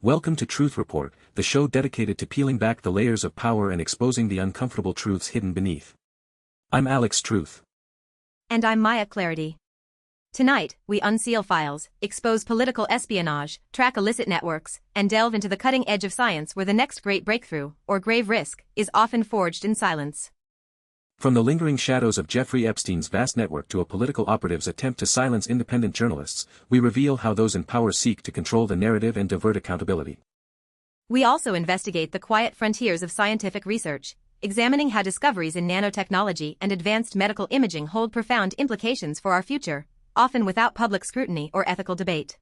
Welcome to Truth Report, the show dedicated to peeling back the layers of power and exposing the uncomfortable truths hidden beneath. I'm Alex Truth. And I'm Maya Clarity. Tonight, we unseal files, expose political espionage, track illicit networks, and delve into the cutting edge of science where the next great breakthrough, or grave risk, is often forged in silence. From the lingering shadows of Jeffrey Epstein's vast network to a political operative's attempt to silence independent journalists, we reveal how those in power seek to control the narrative and divert accountability. We also investigate the quiet frontiers of scientific research, examining how discoveries in nanotechnology and advanced medical imaging hold profound implications for our future, often without public scrutiny or ethical debate.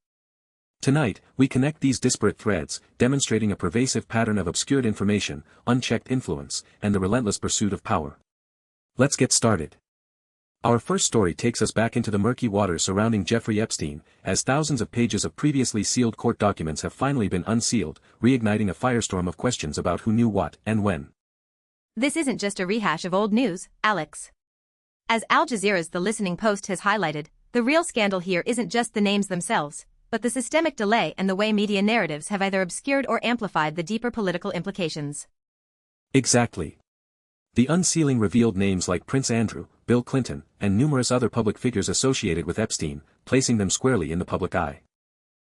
Tonight, we connect these disparate threads, demonstrating a pervasive pattern of obscured information, unchecked influence, and the relentless pursuit of power. Let's get started. Our first story takes us back into the murky waters surrounding Jeffrey Epstein, as thousands of pages of previously sealed court documents have finally been unsealed, reigniting a firestorm of questions about who knew what and when. This isn't just a rehash of old news, Alex. As Al Jazeera's The Listening Post has highlighted, the real scandal here isn't just the names themselves, but the systemic delay and the way media narratives have either obscured or amplified the deeper political implications. Exactly. The unsealing revealed names like Prince Andrew, Bill Clinton, and numerous other public figures associated with Epstein, placing them squarely in the public eye.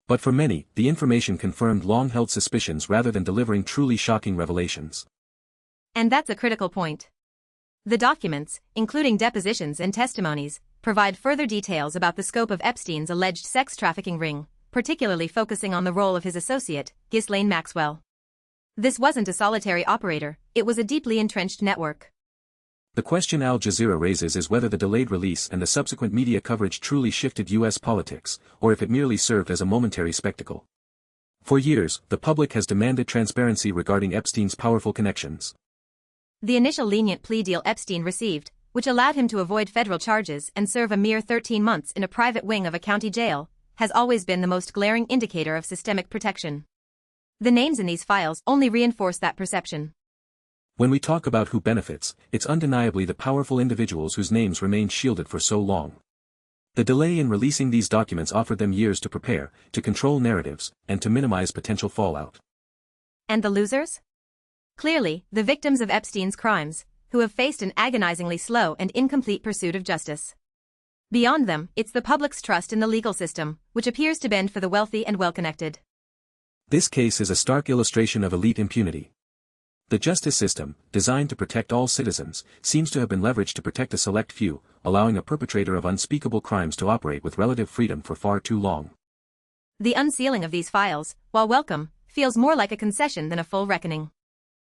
But for many, the information confirmed long-held suspicions rather than delivering truly shocking revelations. And that's a critical point. The documents, including depositions and testimonies, provide further details about the scope of Epstein's alleged sex trafficking ring, particularly focusing on the role of his associate, Ghislaine Maxwell. This wasn't a solitary operator, it was a deeply entrenched network. The question Al Jazeera raises is whether the delayed release and the subsequent media coverage truly shifted U.S. politics, or if it merely served as a momentary spectacle. For years, the public has demanded transparency regarding Epstein's powerful connections. The initial lenient plea deal Epstein received, which allowed him to avoid federal charges and serve a mere 13 months in a private wing of a county jail, has always been the most glaring indicator of systemic protection. The names in these files only reinforce that perception. When we talk about who benefits, it's undeniably the powerful individuals whose names remained shielded for so long. The delay in releasing these documents offered them years to prepare, to control narratives, and to minimize potential fallout. And the losers? Clearly, the victims of Epstein's crimes, who have faced an agonizingly slow and incomplete pursuit of justice. Beyond them, it's the public's trust in the legal system, which appears to bend for the wealthy and well-connected. This case is a stark illustration of elite impunity. The justice system, designed to protect all citizens, seems to have been leveraged to protect a select few, allowing a perpetrator of unspeakable crimes to operate with relative freedom for far too long. The unsealing of these files, while welcome, feels more like a concession than a full reckoning.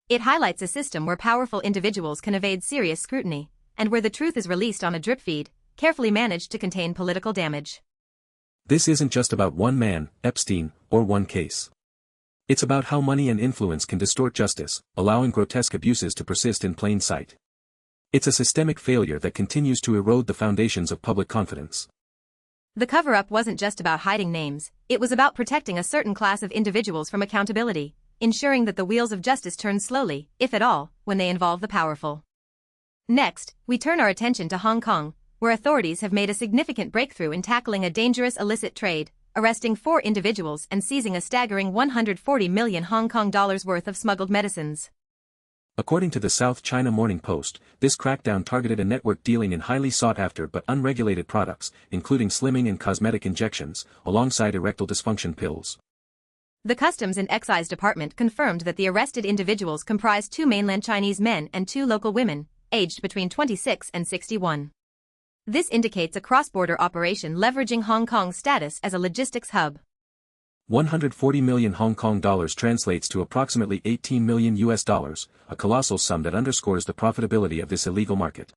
It highlights a system where powerful individuals can evade serious scrutiny, and where the truth is released on a drip feed, carefully managed to contain political damage. This isn't just about one man, Epstein, or one case. It's about how money and influence can distort justice, allowing grotesque abuses to persist in plain sight. It's a systemic failure that continues to erode the foundations of public confidence. The cover-up wasn't just about hiding names, it was about protecting a certain class of individuals from accountability, ensuring that the wheels of justice turn slowly, if at all, when they involve the powerful. Next, we turn our attention to Hong Kong, where authorities have made a significant breakthrough in tackling a dangerous illicit trade, arresting 4 individuals and seizing a staggering 140 million Hong Kong dollars worth of smuggled medicines. According to the South China Morning Post, this crackdown targeted a network dealing in highly sought-after but unregulated products, including slimming and cosmetic injections, alongside erectile dysfunction pills. The Customs and Excise Department confirmed that the arrested individuals comprised 2 mainland Chinese men and 2 local women, aged between 26 and 61. This indicates a cross-border operation leveraging Hong Kong's status as a logistics hub. 140 million Hong Kong dollars translates to approximately 18 million US dollars, a colossal sum that underscores the profitability of this illegal market.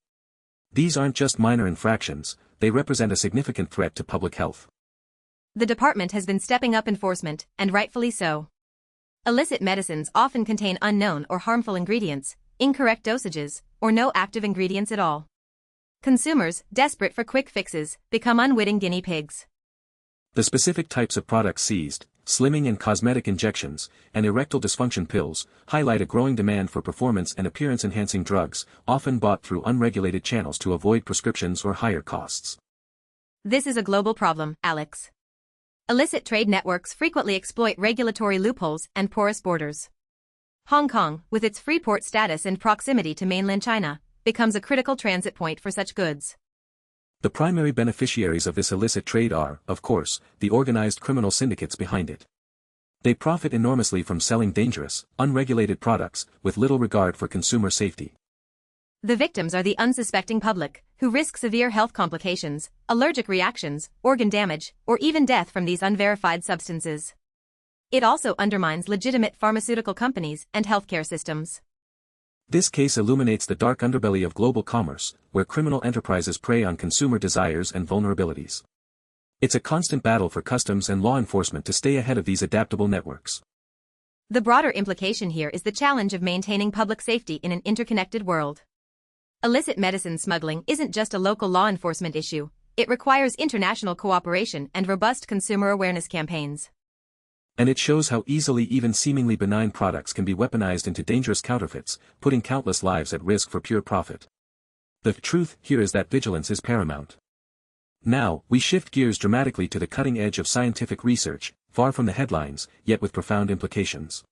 These aren't just minor infractions, they represent a significant threat to public health. The department has been stepping up enforcement, and rightfully so. Illicit medicines often contain unknown or harmful ingredients, incorrect dosages, or no active ingredients at all. Consumers, desperate for quick fixes, become unwitting guinea pigs. The specific types of products seized, slimming and cosmetic injections, and erectile dysfunction pills, highlight a growing demand for performance and appearance-enhancing drugs, often bought through unregulated channels to avoid prescriptions or higher costs. This is a global problem, Alex. Illicit trade networks frequently exploit regulatory loopholes and porous borders. Hong Kong, with its free port status and proximity to mainland China, becomes a critical transit point for such goods. The primary beneficiaries of this illicit trade are, of course, the organized criminal syndicates behind it. They profit enormously from selling dangerous, unregulated products, with little regard for consumer safety. The victims are the unsuspecting public, who risk severe health complications, allergic reactions, organ damage, or even death from these unverified substances. It also undermines legitimate pharmaceutical companies and healthcare systems. This case illuminates the dark underbelly of global commerce, where criminal enterprises prey on consumer desires and vulnerabilities. It's a constant battle for customs and law enforcement to stay ahead of these adaptable networks. The broader implication here is the challenge of maintaining public safety in an interconnected world. Illicit medicine smuggling isn't just a local law enforcement issue, it requires international cooperation and robust consumer awareness campaigns. And it shows how easily even seemingly benign products can be weaponized into dangerous counterfeits, putting countless lives at risk for pure profit. The truth here is that vigilance is paramount. Now, we shift gears dramatically to the cutting edge of scientific research, far from the headlines, yet with profound implications.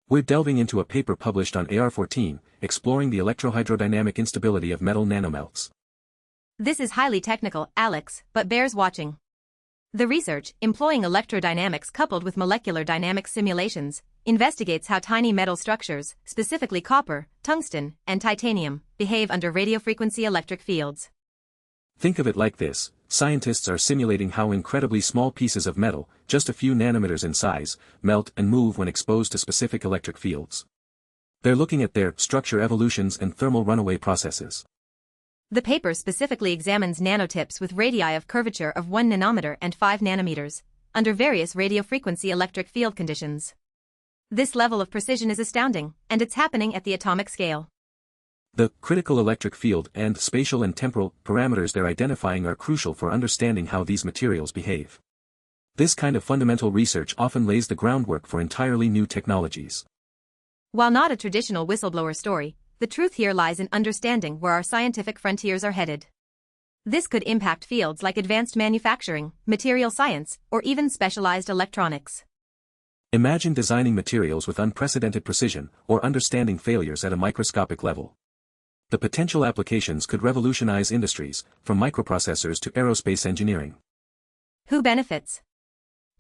We're delving into a paper published on AR14, exploring the electrohydrodynamic instability of metal nanomelts. This is highly technical, Alex, but bears watching. The research, employing electrodynamics coupled with molecular dynamics simulations, investigates how tiny metal structures, specifically copper, tungsten, and titanium, behave under radiofrequency electric fields. Think of it like this: scientists are simulating how incredibly small pieces of metal, just a few nanometers in size, melt and move when exposed to specific electric fields. They're looking at their structure evolutions and thermal runaway processes. The paper specifically examines nanotips with radii of curvature of 1 nanometer and 5 nanometers, under various radiofrequency electric field conditions. This level of precision is astounding, and it's happening at the atomic scale. The critical electric field and spatial and temporal parameters they're identifying are crucial for understanding how these materials behave. This kind of fundamental research often lays the groundwork for entirely new technologies. While not a traditional whistleblower story, the truth here lies in understanding where our scientific frontiers are headed. This could impact fields like advanced manufacturing, material science, or even specialized electronics. Imagine designing materials with unprecedented precision, or understanding failures at a microscopic level. The potential applications could revolutionize industries, from microprocessors to aerospace engineering. Who benefits?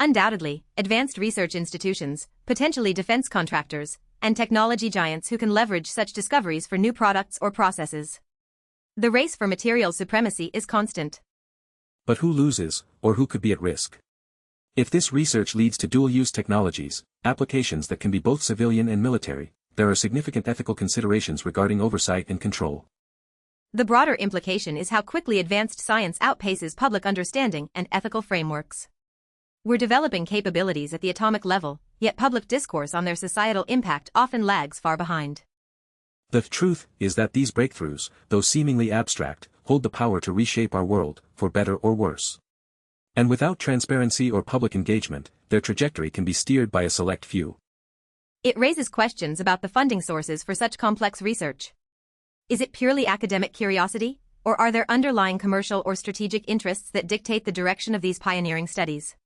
Undoubtedly, advanced research institutions, potentially defense contractors, and technology giants who can leverage such discoveries for new products or processes. The race for material supremacy is constant. But who loses, or who could be at risk? If this research leads to dual-use technologies, applications that can be both civilian and military, there are significant ethical considerations regarding oversight and control. The broader implication is how quickly advanced science outpaces public understanding and ethical frameworks. We're developing capabilities at the atomic level, yet public discourse on their societal impact often lags far behind. The truth is that these breakthroughs, though seemingly abstract, hold the power to reshape our world, for better or worse. And without transparency or public engagement, their trajectory can be steered by a select few. It raises questions about the funding sources for such complex research. Is it purely academic curiosity, or are there underlying commercial or strategic interests that dictate the direction of these pioneering studies?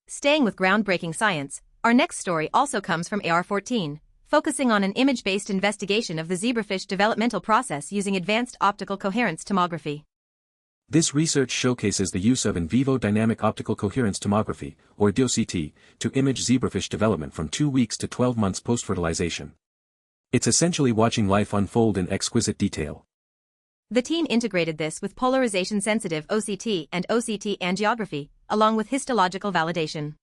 Staying with groundbreaking science, our next story also comes from AR14, focusing on an image-based investigation of the zebrafish developmental process using advanced optical coherence tomography. This research showcases the use of in vivo dynamic optical coherence tomography, or DOCT, to image zebrafish development from 2 weeks to 12 months post-fertilization. It's essentially watching life unfold in exquisite detail. The team integrated this with polarization-sensitive OCT and OCT angiography, along with histological validation.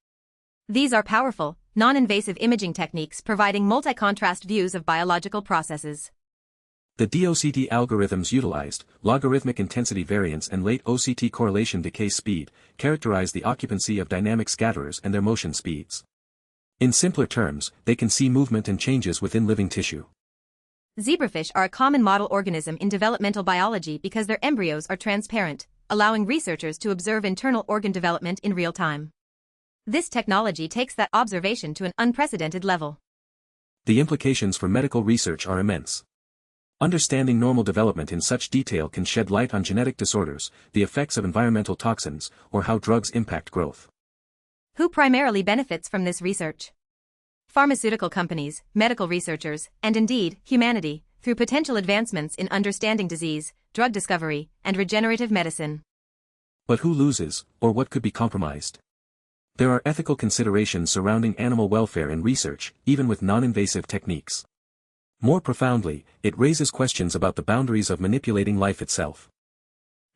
These are powerful, non-invasive imaging techniques providing multi-contrast views of biological processes. The DOCT algorithms utilized, logarithmic intensity variance and late OCT correlation decay speed, characterize the occupancy of dynamic scatterers and their motion speeds. In simpler terms, they can see movement and changes within living tissue. Zebrafish are a common model organism in developmental biology because their embryos are transparent, allowing researchers to observe internal organ development in real time. This technology takes that observation to an unprecedented level. The implications for medical research are immense. Understanding normal development in such detail can shed light on genetic disorders, the effects of environmental toxins, or how drugs impact growth. Who primarily benefits from this research? Pharmaceutical companies, medical researchers, and indeed, humanity, through potential advancements in understanding disease, drug discovery, and regenerative medicine. But who loses, or what could be compromised? There are ethical considerations surrounding animal welfare in research, even with non-invasive techniques. More profoundly, it raises questions about the boundaries of manipulating life itself.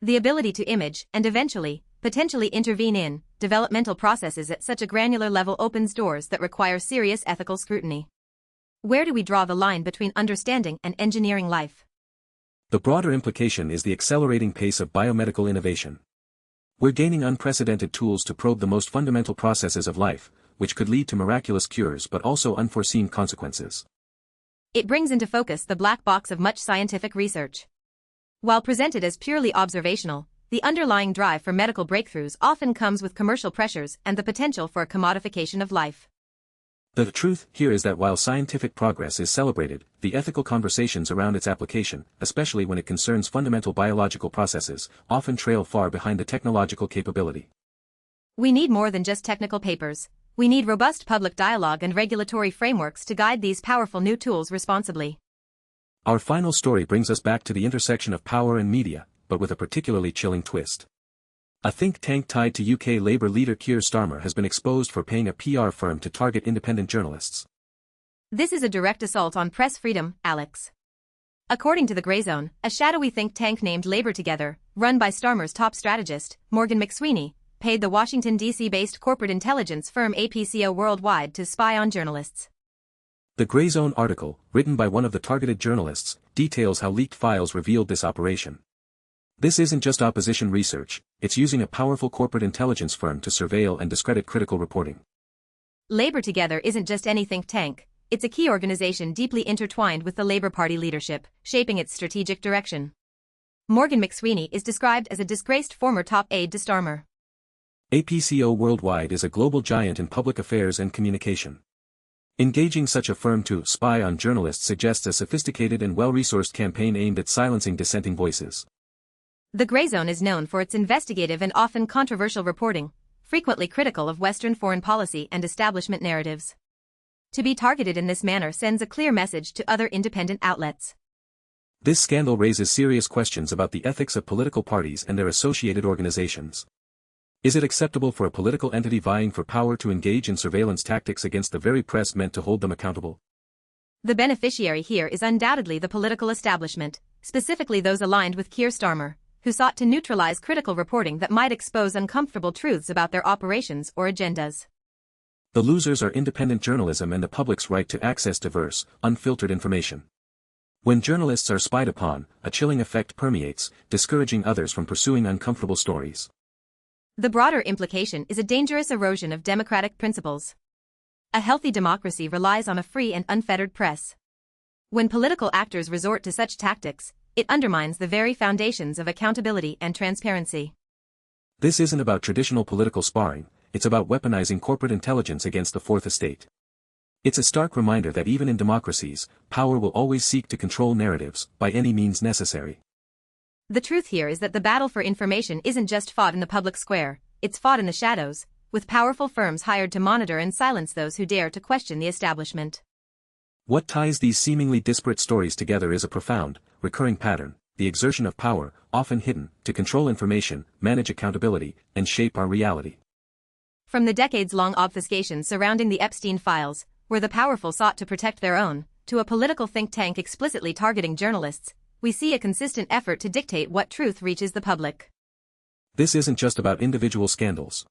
The ability to image, and eventually, potentially intervene in, developmental processes at such a granular level opens doors that require serious ethical scrutiny. Where do we draw the line between understanding and engineering life? The broader implication is the accelerating pace of biomedical innovation. We're gaining unprecedented tools to probe the most fundamental processes of life, which could lead to miraculous cures but also unforeseen consequences. It brings into focus the black box of much scientific research. While presented as purely observational, the underlying drive for medical breakthroughs often comes with commercial pressures and the potential for a commodification of life. The truth here is that while scientific progress is celebrated, the ethical conversations around its application, especially when it concerns fundamental biological processes, often trail far behind the technological capability. We need more than just technical papers. We need robust public dialogue and regulatory frameworks to guide these powerful new tools responsibly. Our final story brings us back to the intersection of power and media, but with a particularly chilling twist. A think tank tied to UK Labour leader Keir Starmer has been exposed for paying a PR firm to target independent journalists. This is a direct assault on press freedom, Alex. According to the Grayzone, a shadowy think tank named Labour Together, run by Starmer's top strategist, Morgan McSweeney, paid the Washington, D.C.-based corporate intelligence firm APCO Worldwide to spy on journalists. The Grayzone article, written by one of the targeted journalists, details how leaked files revealed this operation. This isn't just opposition research, it's using a powerful corporate intelligence firm to surveil and discredit critical reporting. Labour Together isn't just any think tank, it's a key organization deeply intertwined with the Labour Party leadership, shaping its strategic direction. Morgan McSweeney is described as a disgraced former top aide to Starmer. APCO Worldwide is a global giant in public affairs and communication. Engaging such a firm to spy on journalists suggests a sophisticated and well-resourced campaign aimed at silencing dissenting voices. The Grayzone is known for its investigative and often controversial reporting, frequently critical of Western foreign policy and establishment narratives. To be targeted in this manner sends a clear message to other independent outlets. This scandal raises serious questions about the ethics of political parties and their associated organizations. Is it acceptable for a political entity vying for power to engage in surveillance tactics against the very press meant to hold them accountable? The beneficiary here is undoubtedly the political establishment, specifically those aligned with Keir Starmer, who sought to neutralize critical reporting that might expose uncomfortable truths about their operations or agendas. The losers are independent journalism and the public's right to access diverse, unfiltered information. When journalists are spied upon, a chilling effect permeates, discouraging others from pursuing uncomfortable stories. The broader implication is a dangerous erosion of democratic principles. A healthy democracy relies on a free and unfettered press. When political actors resort to such tactics, it undermines the very foundations of accountability and transparency. This isn't about traditional political sparring, it's about weaponizing corporate intelligence against the Fourth Estate. It's a stark reminder that even in democracies, power will always seek to control narratives, by any means necessary. The truth here is that the battle for information isn't just fought in the public square, it's fought in the shadows, with powerful firms hired to monitor and silence those who dare to question the establishment. What ties these seemingly disparate stories together is a profound, recurring pattern, the exertion of power, often hidden, to control information, manage accountability, and shape our reality. From the decades-long obfuscation surrounding the Epstein files, where the powerful sought to protect their own, to a political think tank explicitly targeting journalists, we see a consistent effort to dictate what truth reaches the public. This isn't just about individual scandals.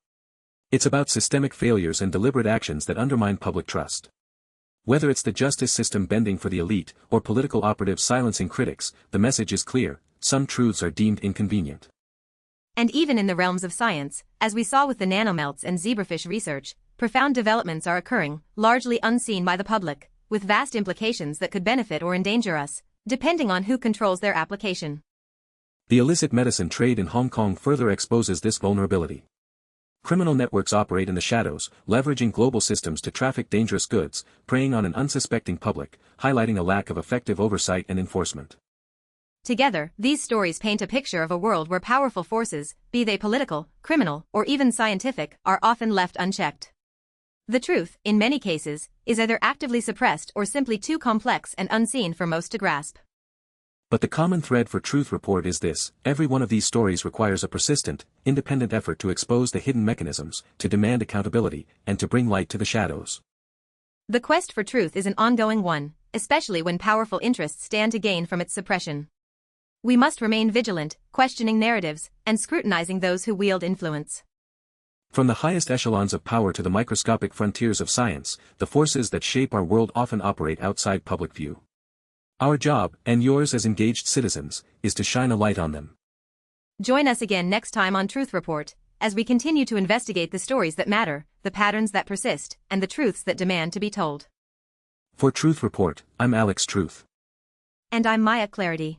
It's about systemic failures and deliberate actions that undermine public trust. Whether it's the justice system bending for the elite, or political operatives silencing critics, the message is clear: some truths are deemed inconvenient. And even in the realms of science, as we saw with the nanomelts and zebrafish research, profound developments are occurring, largely unseen by the public, with vast implications that could benefit or endanger us, depending on who controls their application. The illicit medicine trade in Hong Kong further exposes this vulnerability. Criminal networks operate in the shadows, leveraging global systems to traffic dangerous goods, preying on an unsuspecting public, highlighting a lack of effective oversight and enforcement. Together, these stories paint a picture of a world where powerful forces, be they political, criminal, or even scientific, are often left unchecked. The truth, in many cases, is either actively suppressed or simply too complex and unseen for most to grasp. But the common thread for Truth Report is this: every one of these stories requires a persistent, independent effort to expose the hidden mechanisms, to demand accountability, and to bring light to the shadows. The quest for truth is an ongoing one, especially when powerful interests stand to gain from its suppression. We must remain vigilant, questioning narratives, and scrutinizing those who wield influence. From the highest echelons of power to the microscopic frontiers of science, the forces that shape our world often operate outside public view. Our job, and yours as engaged citizens, is to shine a light on them. Join us again next time on Truth Report, as we continue to investigate the stories that matter, the patterns that persist, and the truths that demand to be told. For Truth Report, I'm Alex Truth. And I'm Maya Clarity.